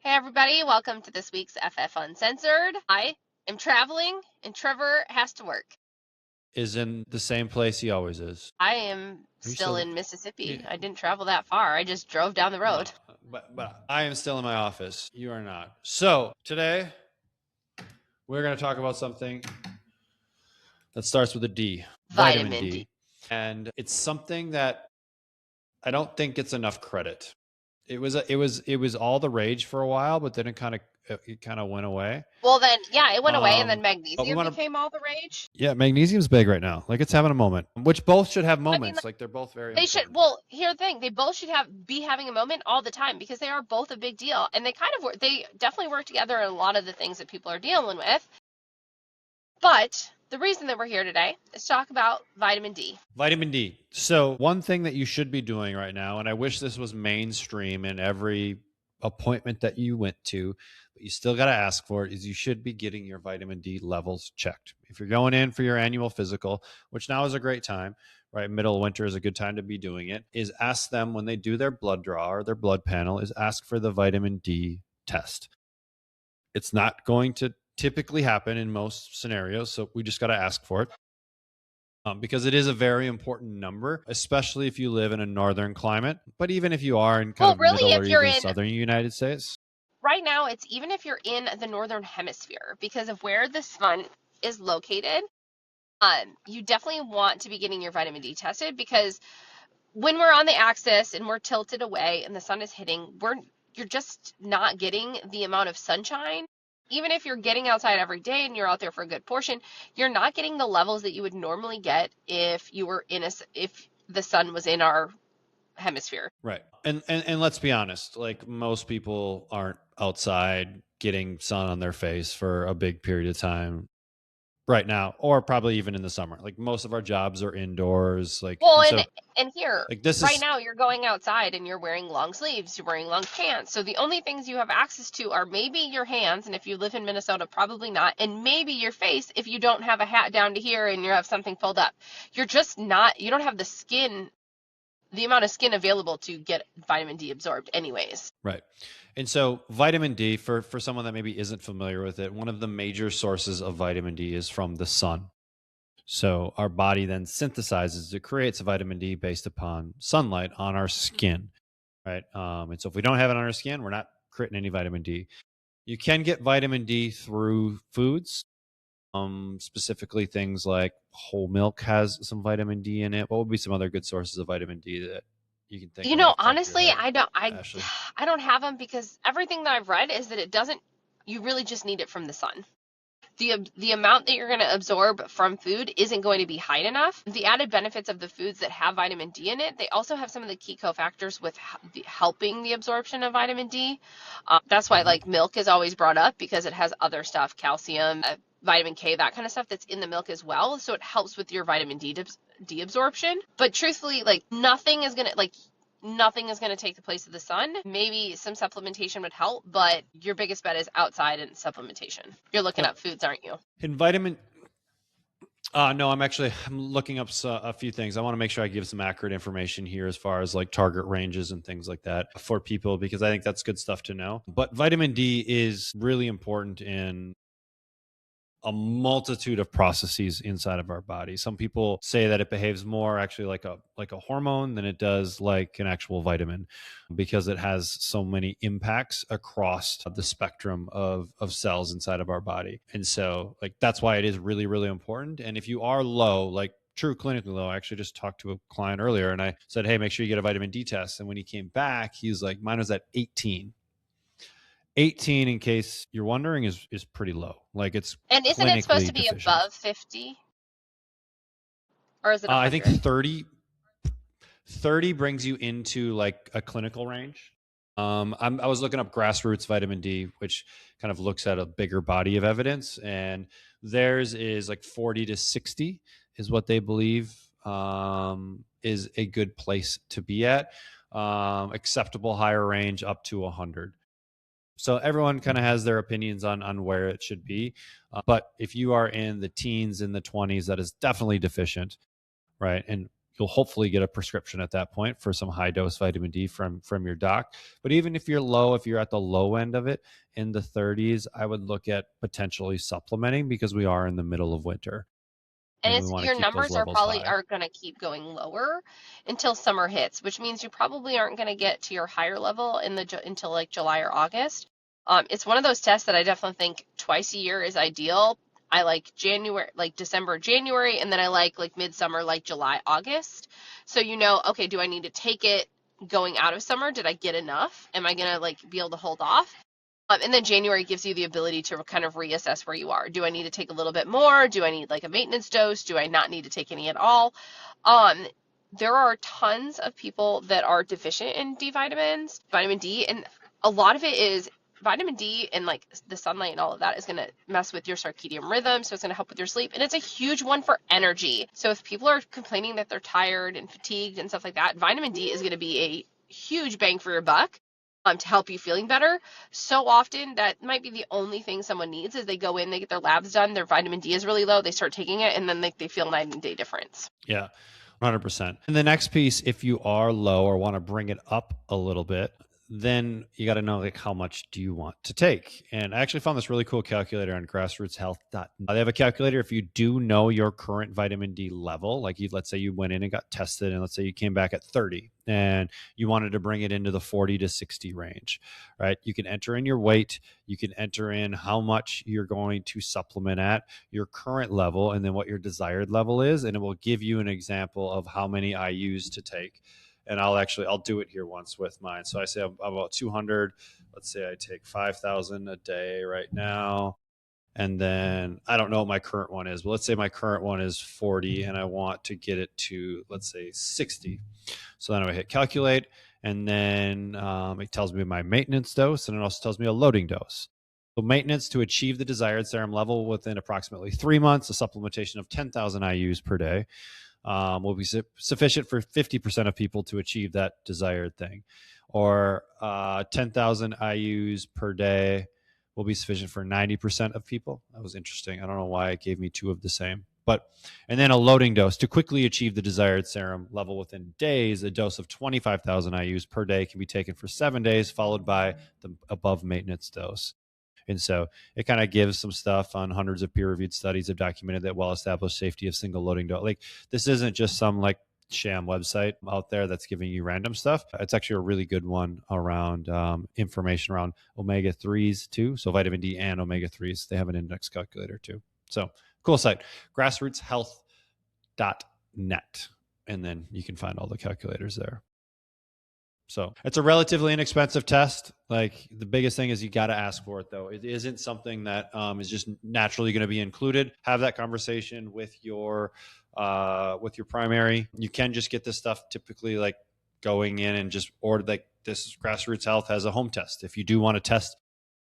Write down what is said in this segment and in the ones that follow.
Hey everybody, welcome to this week's FF Uncensored. I am traveling and Trevor has to work. Is in the same place he always is. I am Are you still still? in Mississippi. Yeah, I didn't travel that far. I just drove down the no, road. but I am still in my office. You are not. So today we're going to talk about something that starts with a D, vitamin Vitamin D. D, and it's something that I don't think gets enough credit. It was all the rage for a while, but then it kind of went away. Well then, yeah, it went away and then But we magnesium want to. became all the rage. Yeah, magnesium's big right now. Like it's having a moment, which both should have I mean, moments. Like they're both very they should, important. well, here's the thing. They both should be having a moment all the time because they are both a big deal and they kind of work, they definitely work together in a lot of the things that people are dealing with. But the reason that we're here today is to talk about vitamin D. Vitamin D. So, one thing that you should be doing right now, and I wish this was mainstream in every appointment that you went to, but you still got to ask for it, is you should be getting your vitamin D levels checked. If you're going in for your annual physical, which now is a great time, right? Middle of winter is a good time to be doing it, is ask them when they do their blood draw or their blood panel, is ask for the vitamin D test. It's not going to typically happen in most scenarios, so we just got to ask for it. Because it is a very important number, especially if you live in a northern climate. But even if you are in kind Well, of really, middle or if you're even in southern United States. right now, it's even if you're in the northern hemisphere because of where the sun is located. You definitely want to be getting your vitamin D tested because when we're on the axis and we're tilted away and the sun is hitting, you're just not getting the amount of sunshine. Even if you're getting outside every day and you're out there for a good portion, you're not getting the levels that you would normally get if you were if the sun was in our hemisphere. Right. And let's be honest, like most people aren't outside getting sun on their face for a big period of time right now, or probably even in the summer. Like most of our jobs are indoors. Like, Well, and and so and here, like this right is now, you're going outside and you're wearing long sleeves, you're wearing long pants. So the only things you have access to are maybe your hands, and if you live in Minnesota, probably not, and maybe your face if you don't have a hat down to here and you have something pulled up. You're just not, you don't have the amount of skin available to get vitamin D absorbed anyways. right. And so vitamin D, for someone that maybe isn't familiar with it, one of the major sources of vitamin D is from the sun. So our body then synthesizes, it creates vitamin D based upon sunlight on our skin, right? And so if we don't have it on our skin, we're not creating any vitamin D. You can get vitamin D through foods, specifically things like whole milk has some vitamin D in it. What would be some other good sources of vitamin D that you can think You of know, off the top of your honestly, head, Ashley? I don't have them because everything that I've read is that it doesn't, you really just need it from the sun. The amount that you're going to absorb from food isn't going to be high enough. The added benefits of the foods that have vitamin D in it, they also have some of the key cofactors with helping the absorption of vitamin D. That's why Mm-hmm. like milk is always brought up because it has other stuff, calcium, vitamin K, that kind of stuff that's in the milk as well. So it helps with your vitamin D absorption. But truthfully, like nothing is going to take the place of the sun. Maybe some supplementation would help, but your biggest bet is outside and supplementation. You're looking Yep. up foods, aren't you? And no, I'm looking up a few things. I want to make sure I give some accurate information here as far as like target ranges and things like that for people, because I think that's good stuff to know. But vitamin D is really important in a multitude of processes inside of our body. Some people say that it behaves more actually like a hormone than it does like an actual vitamin, because it has so many impacts across the spectrum of cells inside of our body. And so like that's why it is really, really important. And if you are low, like true clinically low, I actually just talked to a client earlier and I said, hey, make sure you get a vitamin D test. And when he came back, he was like, mine was at 18. 18, in case you're wondering, is pretty low. Like it's And isn't it supposed to clinically be deficient. above 50 or is it I think 100? 30 brings you into like a clinical range. I was looking up grassroots vitamin D, which kind of looks at a bigger body of evidence, and theirs is like 40 to 60 is what they believe is a good place to be at. Acceptable higher range up to 100. So everyone kind of has their opinions on where it should be. But if you are in the teens, in the 20s, that is definitely deficient, right? And you'll hopefully get a prescription at that point for some high dose vitamin D from your doc. But even if you're low, if you're at the low end of it in the 30s, I would look at potentially supplementing because we are in the middle of winter And and we it's want to your keep those numbers are levels probably high. are going to keep going lower until summer hits, which means you probably aren't going to get to your higher level until like July or August. It's one of those tests that I definitely think twice a year is ideal. I like January, like December, January, and then I like midsummer, like July, August. So you know, okay, do I need to take it going out of summer? Did I get enough? Am I gonna like be able to hold off? And then January gives you the ability to kind of reassess where you are. Do I need to take a little bit more? Do I need like a maintenance dose? Do I not need to take any at all? There are tons of people that are deficient in D vitamins, vitamin D, and a lot of it is vitamin D and like the sunlight and all of that is going to mess with your circadian rhythm. So it's going to help with your sleep. And it's a huge one for energy. So if people are complaining that they're tired and fatigued and stuff like that, vitamin D is going to be a huge bang for your buck. To help you feeling better. So often that might be the only thing someone needs is they go in, they get their labs done, their vitamin D is really low, they start taking it, and then they feel night and day difference. Yeah, 100%. And the next piece, if you are low or want to bring it up a little bit, then you got to know like how much do you want to take. And I actually found this really cool calculator on grassrootshealth.net. They have a calculator if you do know your current vitamin D level, like let's say you went in and got tested and let's say you came back at 30 and you wanted to bring it into the 40 to 60 range, right? You can enter in your weight, you can enter in how much you're going to supplement at, your current level, and then what your desired level is, and it will give you an example of how many IUs to take. And I'll do it here once with mine. So I say I'm about 200. Let's say I take 5,000 a day right now. And then I don't know what my current one is, but let's say my current one is 40 and I want to get it to, let's say 60. So then I hit calculate and then it tells me my maintenance dose and it also tells me a loading dose. So maintenance to achieve the desired serum level within approximately 3 months, a supplementation of 10,000 IUs per day. Will be sufficient for 50% of people to achieve that desired thing. Or 10,000 IUs per day will be sufficient for 90% of people. That was interesting. I don't know why it gave me two of the same. And then a loading dose to quickly achieve the desired serum level within days. A dose of 25,000 IUs per day can be taken for 7 days, followed by the above maintenance dose. And so it kind of gives some stuff on hundreds of peer-reviewed studies have documented that well-established safety of single loading dose. Like this isn't just some like sham website out there that's giving you random stuff. It's actually a really good one around information around omega-3s too. So vitamin D and omega-3s, they have an index calculator too. So cool site, grassrootshealth.net. And then you can find all the calculators there. So it's a relatively inexpensive test. Like the biggest thing is you got to ask for it though. It isn't something that is just naturally going to be included. Have that conversation with your primary. You can just get this stuff typically like going in and just order like this Grassroots Health has a home test. If you do want to test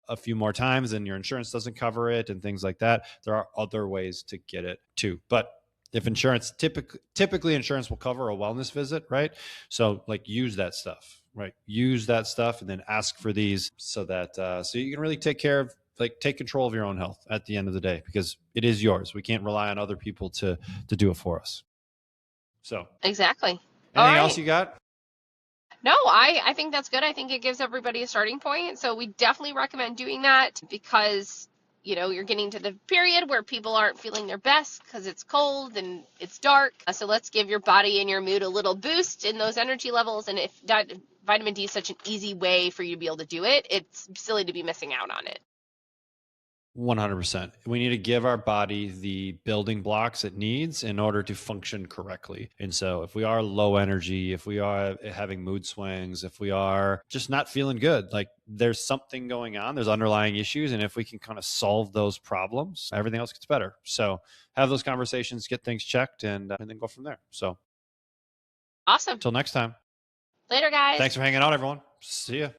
a few more times and your insurance doesn't cover it and things like that, there are other ways to get it too. But if insurance, typically insurance will cover a wellness visit, right? So like use that stuff, right? Use that stuff and then ask for these so that so you can really take control of your own health at the end of the day, because it is yours. We can't rely on other people to do it for us. So exactly. Anything else you got? No, I think that's good. I think it gives everybody a starting point. So we definitely recommend doing that because you're getting to the period where people aren't feeling their best because it's cold and it's dark. So let's give your body and your mood a little boost in those energy levels. And if that vitamin D is such an easy way for you to be able to do it, it's silly to be missing out on it. 100%. We need to give our body the building blocks it needs in order to function correctly. And so if we are low energy, if we are having mood swings, if we are just not feeling good, like there's something going on, there's underlying issues. And if we can kind of solve those problems, everything else gets better. So have those conversations, get things checked, and then go from there. So awesome. Until next time. Later, guys. Thanks for hanging out, everyone. See ya.